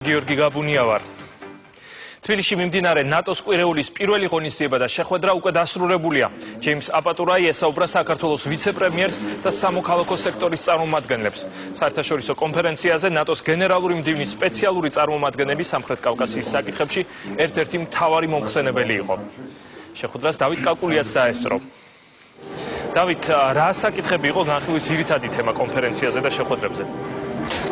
გიორგი გაბუნია ვარ. თბილისში მიმდინარე ნატოს კვირეულის პირველი ღონისძიება და შეხვედრა უკვე დასრულებულია. ჯეიმს აპატურაი ესაუბრა საქართველოს ვიცე-პრემიერს და სამოქალაქო სექტორის წარმომადგენლებს. საერთაშორისო კონფერენციაზე ნატოს გენერალური მდივნის სპეციალური წარმომადგენელი სამხრეთ კავკასიის საკითხებში ერთ-ერთი მთავარი მომხსენებელი იყო. შეხვედრას დავით კაკულიაც დაესწრო. დავით, რა საკითხები იყო განხილვის ძირითადი თემა კონფერენციაზე და შეხვედრებზე?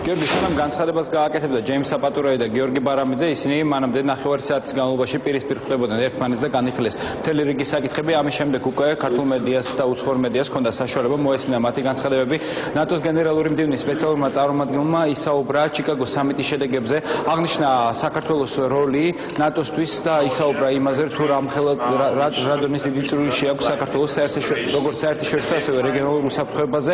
გიორგი, სანამ განცხადებას გააკეთებდა ჯეიმს აპატურაი და გიორგი ბარამიძე, ისინი მანამდე ნახევარი საათის განმავლობაში პირისპირ ხვდებოდნენ ერთმანეთს და განიხილეს მთელი რიგი საკითხები. ამის შემდეგ უკვე ქართულ მედიას და უცხოურ მედიას ჰქონდა საშუალება მოესმინა მათი განცხადებები. ნატოს გენერალური მდივნის სპეციალურმა წარმომადგენელმა ისაუბრა ჩიკაგოს სამიტის შედეგებზე, აღნიშნა საქართველოს როლი ნატოსთვის და ისაუბრა იმაზე, თუ რა დონის დიდი წვლილი შეაქვს საქართველოს როგორც საერთაშორისო ასევე რეგიონულ უსაფრთხოებაზე.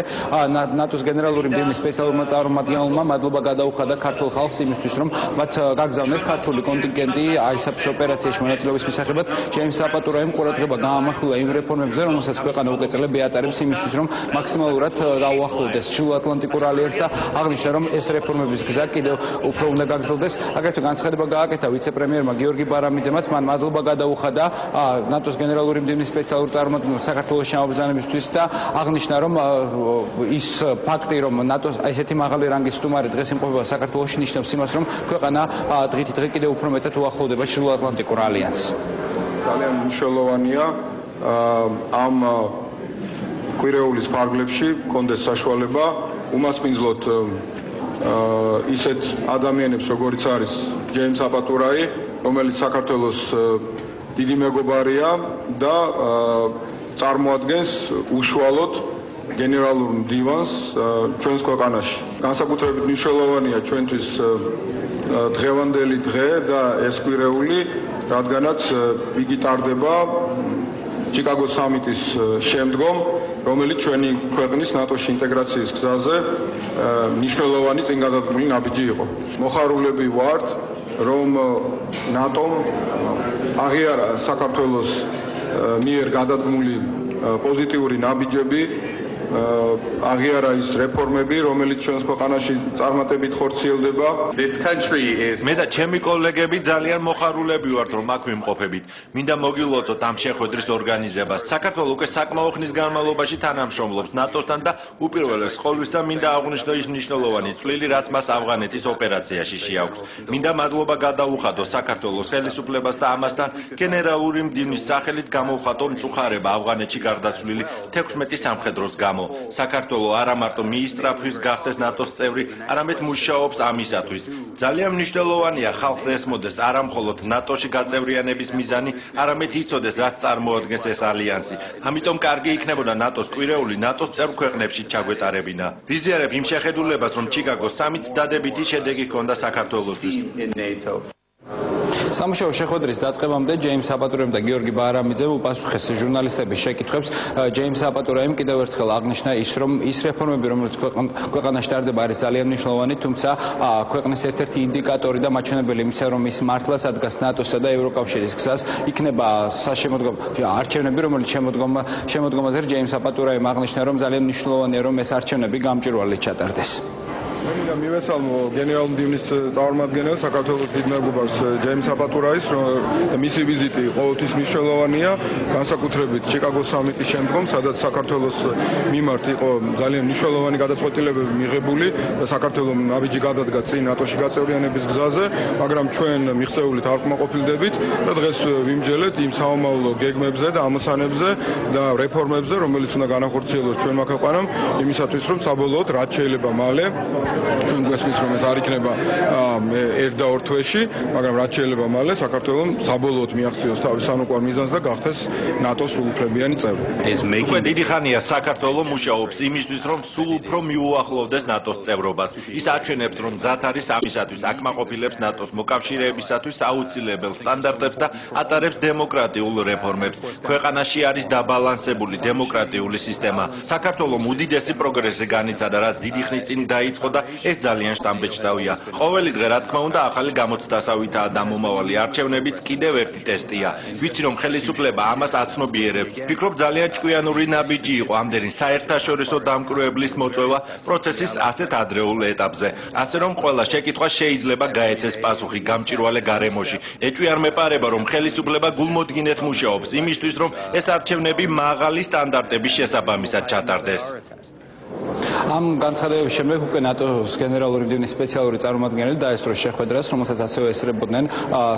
ნატოს გენერალური მდივნის სპეციალურმა წარმომადგენელმა მადლობა გადაუხადა ქართულ ხალხს იმისთვის, რომ მათ გაგზავნეს ქართული კონტინგენტი ISAF-ის ოპერაციაში მონაწილეობის მისაღებად. ჯეიმს აპატურაიმ ყურადღება გაამახვილა იმ რეფორმებზე, რომელსაც ქვეყანა უკვე წლები ატარებს იმისთვის, რომ მაქსიმალურად დაუახლოვდეს ჩრდილოატლანტიკურ ალიანსს და აღნიშნა, რომ ეს რეფორმების გზა კიდევ უფრო უნდა გაგრძელდეს. აგრეთვე განცხადება გააკეთა ვიცე-პრემიერმა გიორგი ბარამიძემაც, მან მადლობა გადაუხადა ნატოს გენერალური მდივნის სპეციალურ წარმომადგენელს საქართველოს შემობრძანებისთვის და აღნიშნა, რომ ის ფაქტი, რომ ნატოს ესეთი მაღალი რანგის სტუმარი დღეს იმყოფება საქართველოში, ნიშნავს იმას, რომ ქვეყანა დღითი დღე კიდევ უფრო მეტად უახლოვდება ჩრდილოატლანტიკურ ალიანსს. ძალიან მნიშვნელოვანია ამ კვირეულის ფარგლებში კონდეს საშუალება უმასპინძლოთ ისეთ ადამიანებს, როგორიც არის ჯეიმს აპატურაი, რომელიც საქართველოს დიდი მეგობარია და წარმოადგენს უშუალოდ გენერალურ მდივანს ჩვენს ქვეყანაში. განსაკუთრებით მნიშვნელოვანია ჩვენთვის დღევანდელი დღე და ეს კვირეული, რადგანაც იგი ტარდება ჩიკაგოს სამიტის შემდგომ, რომელიც ჩვენი ქვეყნის ნატოში ინტეგრაციის გზაზე მნიშვნელოვანი წინგადადგმული ნაბიჯი იყო. მოხარულები ვართ, რომ ნატომ აღიარა საქართველოს მიერ გადადგმული პოზიტიური ნაბიჯები, აღიარა ის რეფორმები, რომელიც ჩვენს ქვეყანაში წარმატებით ხორციელდება. მე და ჩემი კოლეგები ძალიან მოხარულები ვართ, რომ აქ ვიმყოფებით. მინდა მოგილოცოთ ამ შეხვედრის ორგანიზებას. საქართველოს უკვე საკმაო ხნის განმავლობაში თანამშრომლობს ნატოსთან და უპირველეს ყოვლისა და მინდა აღვნიშნო ის მნიშვნელოვანი წვლილი, რაც მას ავღანეთის ოპერაციაში შეაქვს. მინდა მადლობა გადაუხადო საქართველოს ხელისუფლებას და ამასთან გენერალური მდივნის სახელით გამოვხატო მწუხარება ავღანეთში გარდაცვლილი 16 სამხედროს გამო. საქართველოს არა მარტო მიისწრაფვის გახდეს ნატოს წევრი, არამედ მუშაობს ამისათვის. ძალიან მნიშვნელოვანია ხალხს ესმოდეს არა მხოლოდ ნატოში გაწევრიანების მიზანი, არამედ იცოდეს, რაც წარმოადგენს ეს ალიანსი. ამიტომ კარგი იქნებოდა ნატოს კვირეული ნატოს წევრ ქვეყნებში ჩაგვეტარებინა. ვიზიარებ იმ შეხედულებას, რომ ჩიკაგოს სამიტს დადებითი შედეგი ჰქონდა საქართველოსთვის. სამუშაო შეხვედრის დაწყებამდე ჯეიმს აპატურაიმ და გიორგი ბარამიძემ უპასუხეს ჟურნალისტების შეკითხვებს. ჯეიმს აპატურაიმ კიდევ ერთხელ აღნიშნა რომ ის რეფორმები, რომელიც ქვეყანაში ტარდება, არის ძალიან მნიშვნელოვანი, თუმცა ქვეყნის ერთ-ერთი ინდიკატორი და მაჩვენებელი იმისა, რომ ის მართლაც ადგას ნატოსა და ევროკავშირის გზას, იქნება არჩევნები, რომელიც შემოდგომაზე ჯეიმს აპატურაიმ აღნიშნა, რომ ძალიან მნიშვნელოვანია, რომ ეს არჩევნები გამჭვირვალედ ჩატარდეს. მინდა მივესალმო გენერალურ მდივნის წარმომადგენელს, საქართველოს დიდ მეგობარს ჯეიმს აპატურაის, რომ მისი ვიზიტი ყოველთვის მნიშვნელოვანია, განსაკუთრებით ჩიკაგოს სამიტის შემდგომ, სადაც საქართველოს მიმართ იყო ძალიან მნიშვნელოვანი გადაწყვეტილებები მიღებული და საქართველოს ნაბიჯი გადადგა წინ ნატოში გაწევრიანების გზაზე, მაგრამ ჩვენ მიღწეულით არ კმაყოფილდებით და დღეს ვიმსჯელეთ იმ საომავლო გეგმებზე და ამოცანებზე და რეფორმებზე, რომელიც უნდა განახორციელოს ჩვენმა ქვეყანამ, იმისათვის, რომ საბოლოოდ რაც შეიძლება მალე ჩვენ გვესმის, რომ ეს არ იქნება ერთ და ორ თვეში, მაგრამ რაც შეიძლება მალე საქართველოს საბოლოოდ მიაღწიოს თავის სანუკვარ მიზანს და გახდეს ნატოს სრულუფლებიანი წევრი. უკვე დიდი ხანია საქართველოს მუშაობს იმისთვის, რომ სულ უფრო მიუახლოვდეს ნატოს წევრობას. ის აჩვენებს, რომ მზად არის ამისათვის, აკმაყოფილებს ნატოს მოკავშირეებისათვის აუცილებელ სტანდარტებს და ატარებს დემოკრატიულ რეფორმებს. ქვეყანაში არის დაბალანსებული დემოკრატიული სისტემა. საქართველოს უდიდესი პროგრესი განიცადა, რაც დიდი ხნის წინ დაიწყო და ეს ძალიან შთამბეჭდავია. ყოველი დღე რა თქმა უნდა ახალი გამოცდასავითაა და მომავალი არჩევნებიც კიდევ ერთი ტესტია. ვიცი რომ ხელისუფლება ამას აცნობიერებს. ვფიქრობ ძალიან ჭკვიანური ნაბიჯი იყო ამდენი საერთაშორისო დამკვირვებლის მოწვევა პროცესის ასეთ ადრეულ ეტაპზე. ასე რომ ყველა შეკითხვა შეიძლება გაეცეს პასუხი გამჭირვალე გარემოში. ეჭვი არ მეპარება რომ ხელისუფლება გულმოდგინედ მუშაობს იმისთვის რომ ეს არჩევნები მაღალი სტანდარტების შესაბამისად ჩატარდეს. ამ განცხადებების შემდეგ უკვე ნატოს გენერალური მდივნის სპეციალური წარმომადგენელი დაესწრო შეხვედრას, რომელსაც ასევე ესწრებოდნენ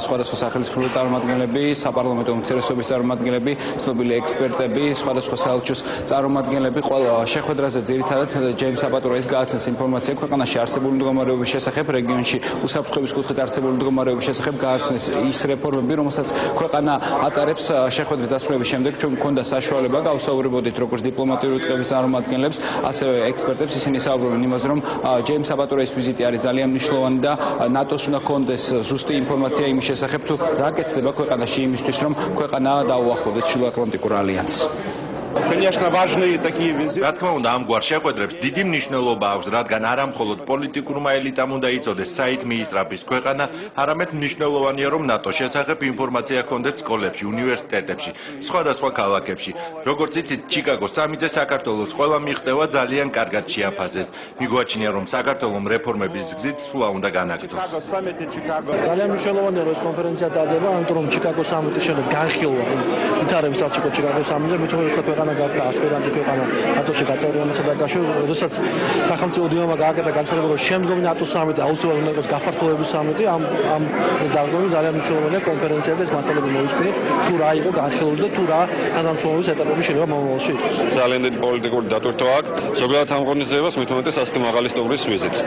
სხვადასხვა სახელმწიფო წარმომადგენლები, საპარლამენტო უმცირესობის წარმომადგენლები, ცნობილი ექსპერტები, სხვადასხვა საელჩოს წარმომადგენლები. ყველა შეხვედრაზე ძირითადად ჯეიმს აპატურაის გააცნეს ინფორმაცია ქვეყანაში არსებული მდგომარეობის შესახებ, რეგიონში უსაფრთხოების კუთხით არსებული მდგომარეობის შესახებ გააცნეს ის რეფორმები, რომელსაც ქვეყანა ატარებს. შეხვედრის დასრულების შემდეგ ჩვენ მქონდა საშუალება გავსაუბრებოდით როგორც დიპლომატიური უწყების წარმომადგენლებს, ასევე ექსპერტებს. ისინი საუბრობენ იმაზე, რომ ჯეიმს აპატურაის ვიზიტი არის ძალიან მნიშვნელოვანი და ნატოს უნდა კონდეს ზუსტი ინფორმაცია იმის შესახებ, თუ რა კეთდება ქვეყანაში იმისთვის, რომ ქვეყანა დაუახლოვდეს ჩრდილოატლანტიკურ ალიანსს. Конечно, важные такие визиты. რა თქმა უნდა, ამგვარ შეხვედრებს დიდი მნიშვნელობა აქვს, რადგან არა მხოლოდ პოლიტიკურმა ელიტამ უნდა იწოდეს საით მიისწრაფის ქვეყანა, არამედ მნიშვნელოვანია, რომ ნატოს შესახებ ინფორმაცია ჰქონდეს სკოლებში, უნივერსიტეტებში, სხვადასხვა ქალაქებში. როგორც იცით, ჩიკაგოს სამიტზე საქართველოს ყველა მიღწევა ძალიან კარგად შეაფასეს. მიგვაჩნია, რომ საქართველოს რეფორმების გზით სულა უნდა განაგრძოს. ძალიან მნიშვნელოვანია, რომ ეს კონფერენცია ტარდება, ამიტომ რომ ჩიკაგოს სამიტის შემდეგ განხილვა ვითარების თვალში ჩიკაგოს სამიტზე მithomethot ქვეყანა გახდა ასპირანტი ქვეყანა ნატოში გაწევრიანება სადაკაში, როდესაც სახელმწიფო დინამიკა გააკეთა განცხადება, რომ შემდგომი ნატოს სამიტი აუცილებლად უნდა იყოს გაფართოების სამიტი, ამ დაგეგმვის ძალიან მნიშვნელოვანია კონფერენციაზე ეს მასალები მოიწვიეთ, თუ რა იყო განხილული და თუ რა თანამშრომლობის ეტაპები შეიძლება მომავალში იყოს. ძალიან დიდი პოლიტიკური დატვირთვა აქვს. ზოგადად ამ ღონისძიებას მithomethot ასეთი მაღალი სტუმრის ვიზიტს.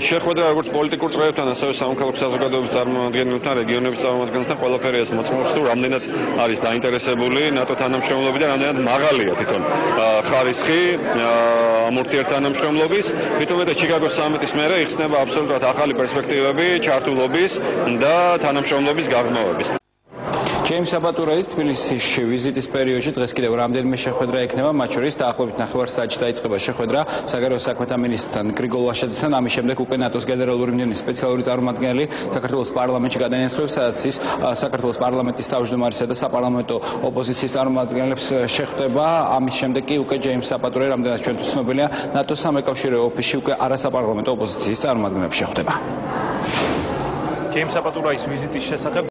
შეხვედრა როგორც პოლიტიკურ წრეებთან, ასევე სამოქალაქო საზოგადოების წარმომადგენლებთან, რეგიონების წარმომადგენლებთან ყველაფერი ეს მოწმობს, თუ რამდენად არის დაინტერესებული ნატო თანამშრომლები და რამდენად მაღალია თვითონ ხარისხი ამ ურთიერთთანამშრომლობის. მithomethot ჩიკაგოს სამიტის მერე იხსნება აბსოლუტურად ახალი პერსპექტივები ჩართულობის და თანამშრომლობის გაღრმავების. ჯეიმს აპატურაის თბილისში ვიზიტის პერიოდში დღეს კიდევ რამდენიმე შეხვედრა ექნება, მათ შორის დაახლოებით 9 საათში დაიწყება შეხვედრა საგარეო საქმეთა მინისტრთან გრიგოლ ვაშაძესთან. ამის შემდეგ უკვე ნატოს გენერალური მდივნის სპეციალური წარმომადგენელი საქართველოს პარლამენტში გადაინაცვლებს, სადაც ის საქართველოს პარლამენტის თავმჯდომარისა და საპარლამენტო ოპოზიციის წარმომადგენლებს შეხვდება. ამის შემდეგ კი უკვე ჯეიმს აპატურაი, რამდენად ჩვენთვის ცნობილია, ნატოს სამეკავშირეო ოფისში უკვე არასაპარლამენტო ოპოზიციის წარმომადგენლებს შეხვდება. ჯეიმს აპატურაის ვიზიტის შესახებ